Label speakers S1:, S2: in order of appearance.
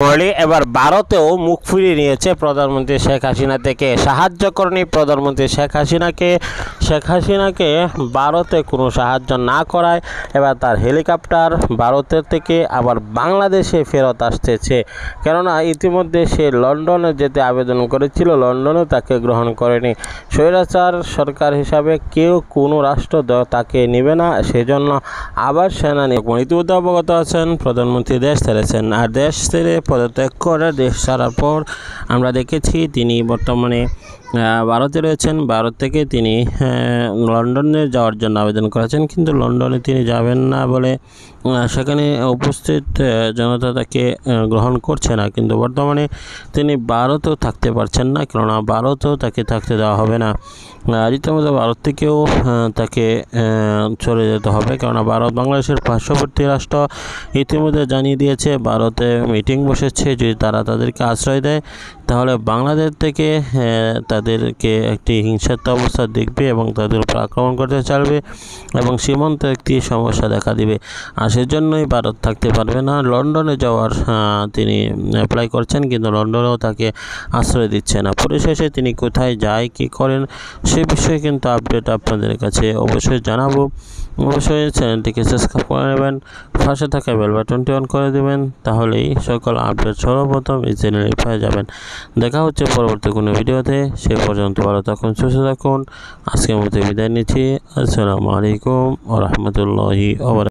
S1: বলি এবার ভারতেও মুখ ফিরিয়ে নিয়েছে প্রধানমন্ত্রী শেখ হাসিনা থেকে। সাহায্য করেনি প্রধানমন্ত্রী শেখ হাসিনাকে ভারতে কোনো সাহায্য না করায় এবার তার হেলিকপ্টার ভারতের থেকে আবার বাংলাদেশে ফেরত আসতেছে। কেননা ইতিমধ্যে সে লন্ডনে যেতে আবেদন করেছিল, লন্ডনে তাকে গ্রহণ করেনি। স্বৈরাচার সরকার হিসাবে কেউ কোনো রাষ্ট্র তাকে নেবে না, সেজন্য আবার সেনা নিয়োগ। ইতিমধ্যে অবগত আছেন প্রধানমন্ত্রী দেশ ছেড়েছেন, আর দেশ ছেড়ে পদত্যাগ করে দেশ ছাড়ার পর আমরা দেখেছি তিনি বর্তমানে ভারতে রয়েছেন। ভারত থেকে তিনি লন্ডনে যাওয়ার জন্য আবেদন করেছেন, কিন্তু লন্ডনে তিনি যাবেন না বলে সেখানে উপস্থিত জনতা তাকে গ্রহণ করছে না। কিন্তু বর্তমানে তিনি ভারতেও থাকতে পারছেন না, কেননা ভারতেও তাকে থাকতে দেওয়া হবে না। রীতিমতো ভারত থেকেও তাকে চলে যেতে হবে, কেননা ভারত বাংলাদেশের পার্শ্ববর্তী রাষ্ট্র। ইতিমধ্যে জানিয়ে দিয়েছে ভারতে মিটিং বসেছে, যদি তারা তাদেরকে আশ্রয় দেয় তাহলে বাংলাদেশ থেকে তাদেরকে একটি হিংসাত্মক অবস্থা দেখবে এবং তাদের উপর আক্রমণ করতে চাইবে এবং সীমান্তে একটি সমস্যা দেখা দিবে। আর সেজন্যই ভারত থাকতে পারবে না। লন্ডনে যাওয়ার তিনি অ্যাপ্লাই করছেন, কিন্তু লন্ডনেও তাকে আশ্রয় দিচ্ছে না। পরিশেষে তিনি কোথায় যায়, কী করেন সে বিষয়ে কিন্তু আপডেট আপনাদের কাছে অবশ্যই জানাবো। অবশ্যই চ্যানেলটিকে সাবস্ক্রাইব করে নেবেন, পাশে থাকা বেল বাটনটি অন করে দেবেন, তাহলেই সকল আপডেট সর্বপ্রথম এই চ্যানেলে পেয়ে যাবেন। দেখা হচ্ছে পরবর্তী কোনো ভিডিওতে, সে পর্যন্ত ভালো থাকুন, সুস্থ থাকুন। আজকের মতো বিদায় নিচ্ছি। আসসালামু আলাইকুম ওয়া রাহমাতুল্লাহি ওয়া বারাকাতুহু।